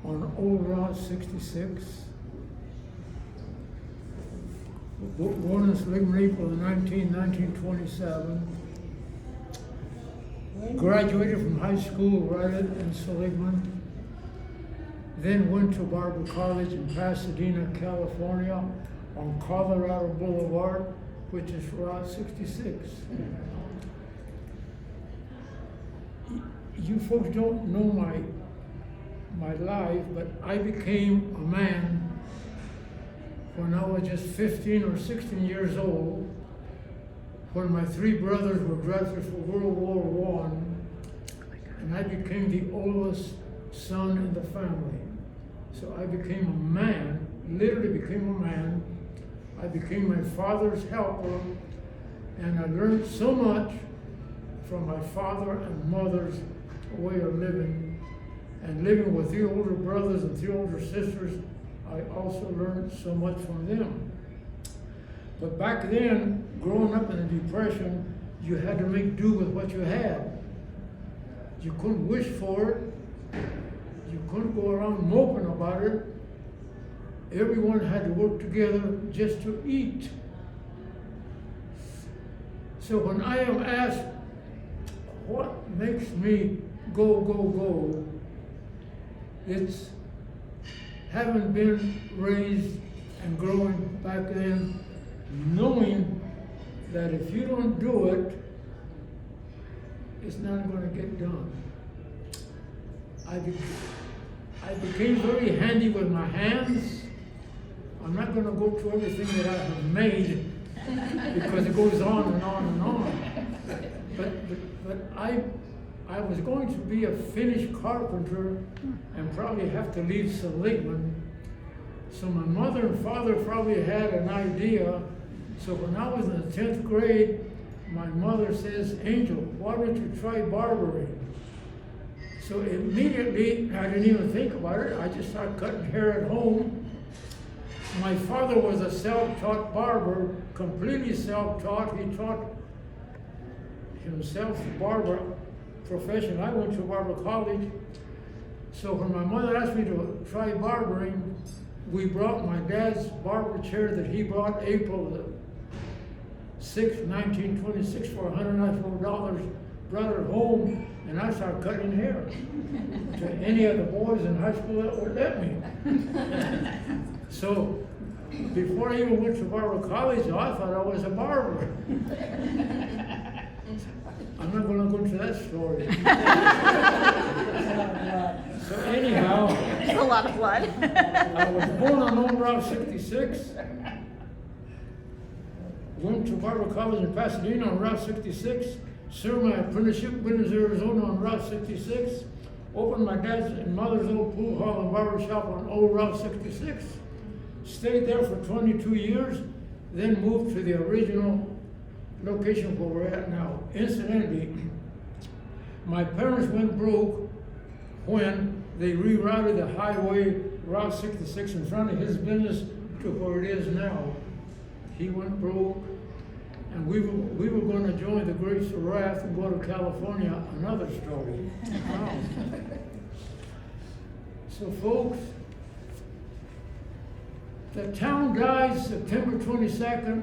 on Old Route 66. Born in Seligman, April 1927. Graduated from high school right in Seligman. Then went to Barber College in Pasadena, California on Colorado Boulevard, which is Route 66. You folks don't know my life, but I became a man when I was just 15 or 16 years old, when my three brothers were drafted for World War I, and I became the oldest son in the family. So I became a man, literally became a man. I became my father's helper, and I learned so much from my father and mother's way of living. And living with 3 older brothers and 3 older sisters, I also learned so much from them. But back then, growing up in the Depression, you had to make do with what you had. You couldn't wish for it. You couldn't go around moping about it. Everyone had to work together just to eat. So when I am asked, what makes me go, it's having been raised and growing back then, knowing that if you don't do it, it's not going to get done. I became very handy with my hands. I'm not going to go through everything that I have made because it goes on and on and on. But I was going to be a finished carpenter and probably have to leave Seligman. So my mother and father probably had an idea. So when I was in the 10th grade, my mother says, Angel, why don't you try barbering? So immediately, I didn't even think about it. I just started cutting hair at home. My father was a self-taught barber, completely self-taught. He taught himself the barber profession. I went to barber college. So when my mother asked me to try barbering, we brought my dad's barber chair that he bought April 6, 1926 for $194, brought it home, and I started cutting hair to any of the boys in high school that would let me. So before I even went to barber college, I thought I was a barber. I'm not going to go into that story. So anyhow, it's a lot of blood. I was born on Old Route 66. Went to barber college in Pasadena on Route 66. Served my apprenticeship in Buenos, Arizona on Route 66. Opened my dad's and mother's old pool hall and barber shop on Old Route 66. Stayed there for 22 years, then moved to the original location where we're at now. Incidentally, my parents went broke when they rerouted the highway Route 66 in front of his business to where it is now. He went broke, and we were going to join the Grapes of Wrath and go to California. Another story. So folks, the town died September 22nd,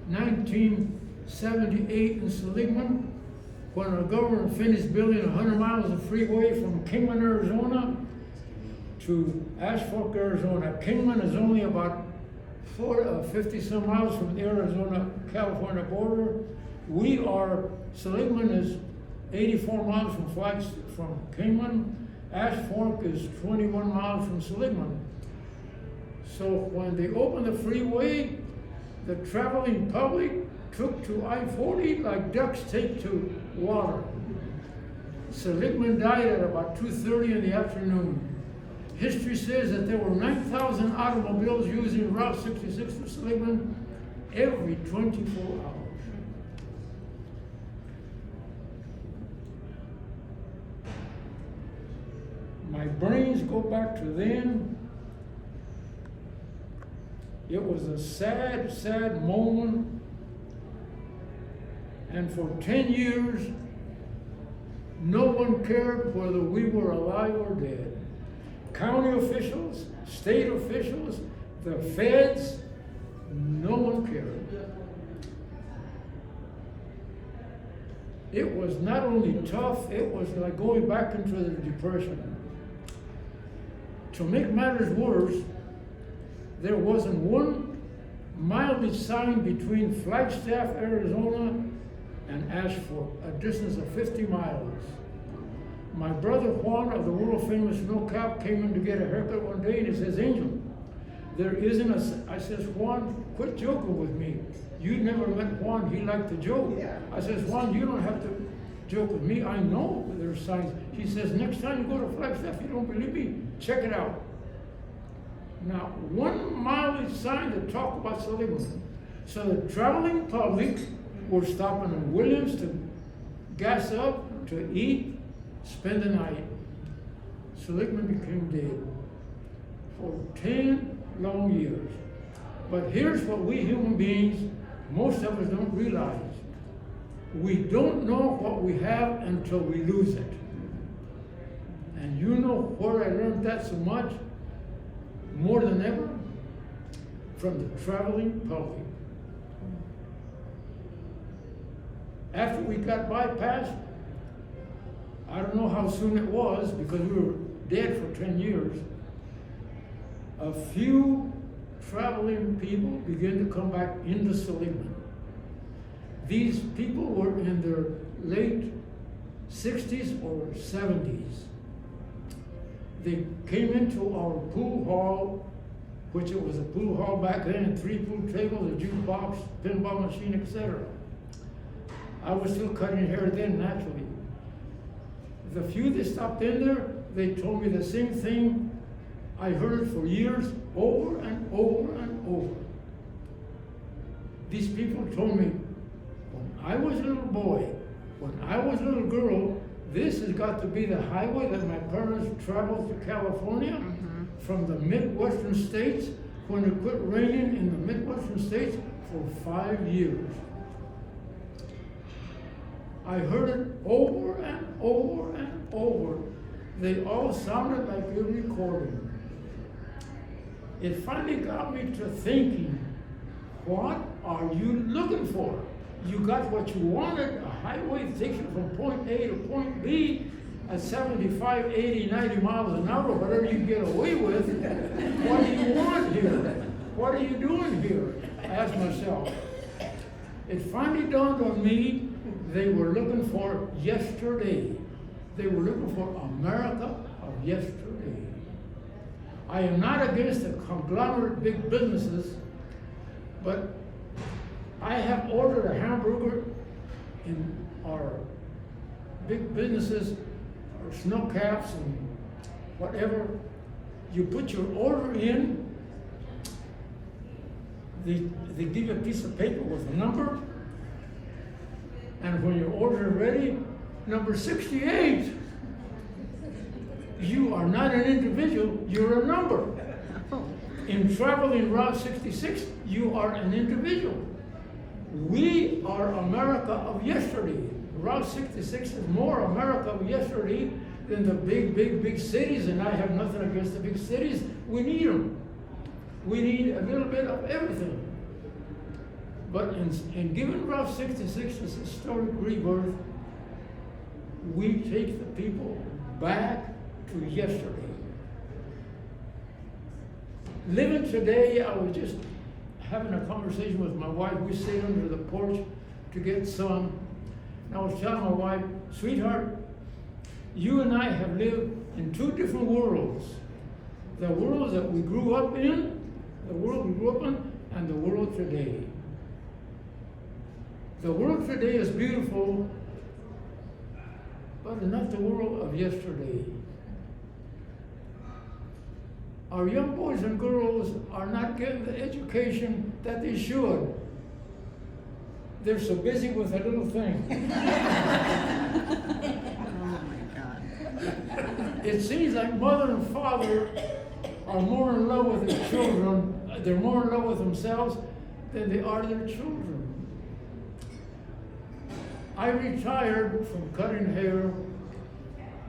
1978 in Seligman, when our government finished building 100 miles of freeway from Kingman, Arizona to Ash Fork, Arizona. Kingman is only about 50 some miles from the Arizona-California border. Seligman is 84 miles from Kingman. Ash Fork is 21 miles from Seligman. So when they opened the freeway, the traveling public took to I-40 like ducks take to water. Seligman died at about 2:30 in the afternoon. History says that there were 9,000 automobiles using Route 66 to Seligman every 24 hours. My brains go back to then. It was a sad, sad moment. And for 10 years, no one cared whether we were alive or dead. County officials, state officials, the feds, no one cared. It was not only tough, it was like going back into the Depression. To make matters worse, there wasn't one mileage sign between Flagstaff, Arizona and Ashford, a distance of 50 miles. My brother Juan of the world famous Snow Cap came in to get a haircut one day and he says, Angel, there isn't a, I says, Juan, quit joking with me. You never met Juan, he liked to joke. Yeah. I says, Juan, you don't have to joke with me, I know there's signs. He says, next time you go to Flagstaff, you don't believe me, check it out. Now, one mileage sign to talk about Seligman. So the traveling public were stopping in Williams to gas up, to eat, spend the night. Seligman became dead for 10 long years. But here's what we human beings, most of us don't realize. We don't know what we have until we lose it. And you know where I learned that so much? More than ever? From the traveling public. After we got bypassed, I don't know how soon it was because we were dead for 10 years, a few traveling people began to come back into Seligman. These people were in their late 60s or 70s. They came into our pool hall, which it was a pool hall back then, and 3 pool tables, a jukebox, pinball machine, etc. I was still cutting hair then, naturally. The few that stopped in there, they told me the same thing I heard for years, over and over and over. These people told me, when I was a little boy, when I was a little girl, this has got to be the highway that my parents traveled to California from the Midwestern states when it quit raining in the Midwestern states for 5 years. I heard it over and over and over. They all sounded like a recording. It finally got me to thinking, what are you looking for? You got what you wanted, a highway that takes you from point A to point B at 75, 80, 90 miles an hour, whatever you get away with. What do you want here? What are you doing here? I asked myself. It finally dawned on me they were looking for yesterday. They were looking for America of yesterday. I am not against the conglomerate big businesses, but I have ordered a hamburger in our big businesses, our snow caps and whatever. You put your order in, they give you a piece of paper with a number, and when your order is ready, number 68, you are not an individual, you're a number. In traveling Route 66, you are an individual. We are America of yesterday. Route 66 is more America of yesterday than the big cities, and I have nothing against the big cities. We need them. We need a little bit of everything. But in giving Route 66 its historic rebirth, we take the people back to yesterday. Living today, I was just having a conversation with my wife. We stayed under the porch to get sun. And I was telling my wife, sweetheart, you and I have lived in 2 different worlds. The world that we grew up in, the world we grew up in, and the world today. The world today is beautiful, but not the world of yesterday. Our young boys and girls are not getting the education that they should. They're so busy with a little thing. Oh my God. It seems like mother and father are more in love with their children, they're more in love with themselves than they are their children. I retired from cutting hair,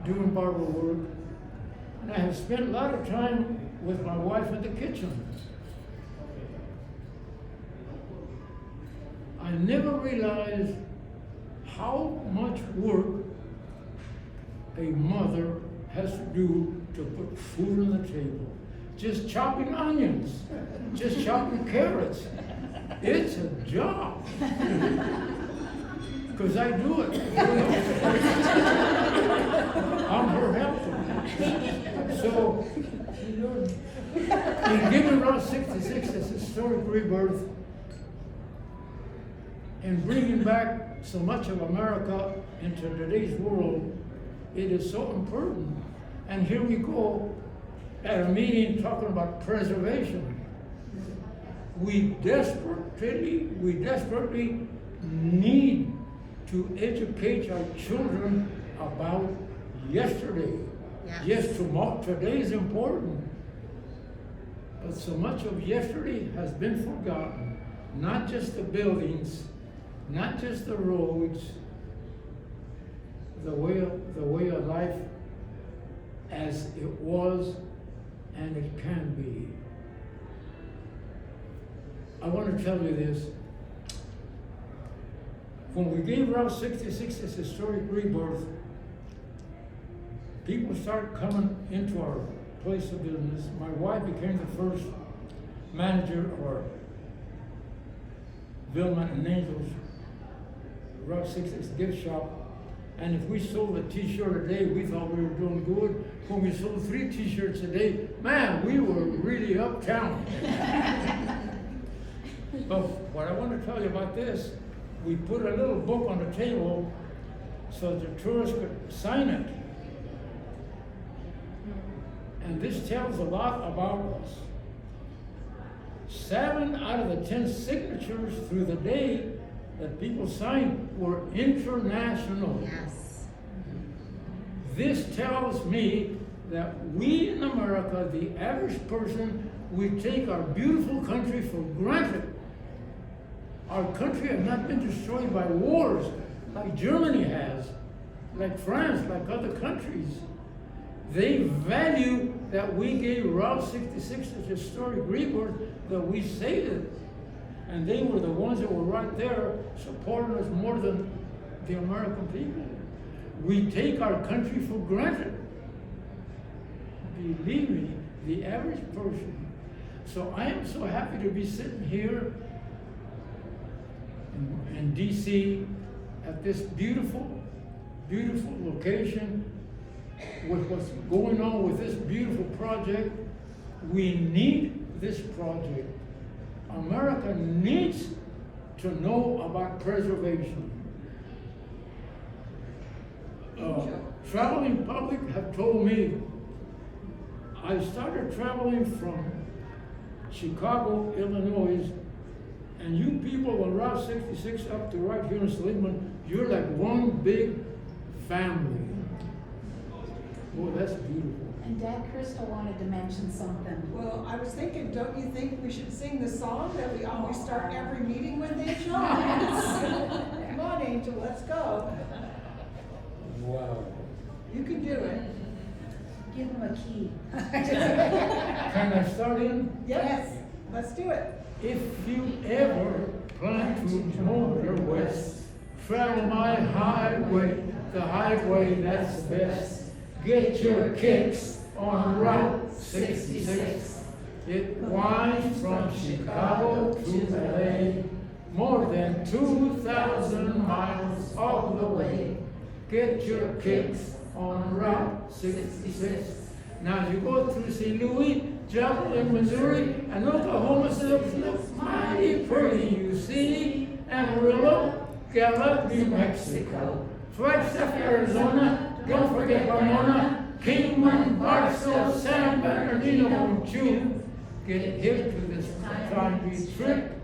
doing barber work, And I have spent a lot of time with my wife in the kitchen. I never realized how much work a mother has to do to put food on the table. Just chopping onions, just chopping carrots. It's a job. Because I do it. I'm her helper. So, in giving Route 66 this historic rebirth and bringing back so much of America into today's world, it is so important. And here we go at a meeting talking about preservation. We desperately need to educate our children about yesterday. Yes, today is important. But so much of yesterday has been forgotten. Not just the buildings, not just the roads, the way of life as it was and it can be. I want to tell you this. When we gave Route 66 this historic rebirth, people started coming into our place of business. My wife became the first manager of our Vilma and Angels Route 66 gift shop. And if we sold a t-shirt a day, we thought we were doing good. When we sold 3 t-shirts a day, man, we were really uptown. But what I want to tell you about this, we put a little book on the table so the tourists could sign it. And this tells a lot about us. 7 out of the 10 signatures through the day that people signed were international. Yes. This tells me that we in America, the average person, we take our beautiful country for granted. Our country has not been destroyed by wars like Germany has, like France, like other countries. They value that we gave Route 66 a historic rebirth, that we saved it. And they were the ones that were right there supporting us more than the American people. We take our country for granted. Believe me, the average person. So I am so happy to be sitting here in DC at this beautiful, beautiful location with what's going on with this beautiful project. We need this project. America needs to know about preservation. Traveling public have told me, I started traveling from Chicago, Illinois, and you people on Route 66 up to right here in Seligman, you're like one big family. Oh, that's beautiful. And Dad Crystal wanted to mention something. Well, I was thinking, don't you think we should sing the song that we always start every meeting with, Angel? Come on, Angel, let's go. Wow. You can do it. Give him a key. Can I start in? Yes, let's do it. If you ever plan to motor west, travel my highway, the highway that's the best. Get your kicks on Route 66. It winds from Chicago to LA, more than 2,000 miles all the way. Get your kicks on Route 66. Now you go through St. Louis, Joplin, Missouri, and Oklahoma looks mighty pretty, you see. Amarillo, Gallup, New Mexico, Flagstaff, Arizona, don't forget Ramona, Kingman, Barstow, San Bernardino, won't you get hip to this country trip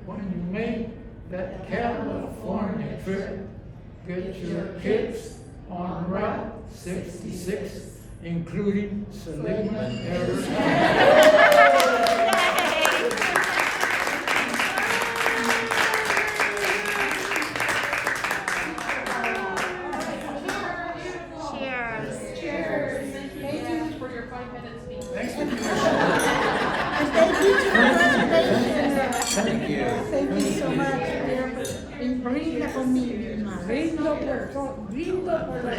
when you make that California trip. Get your kicks on Route 66, including Seligman, Arizona. Cheers. Cheers. Thank you for your the commission. And thank you to the Thank you. Thank you so much for bringing the community. Brindo por la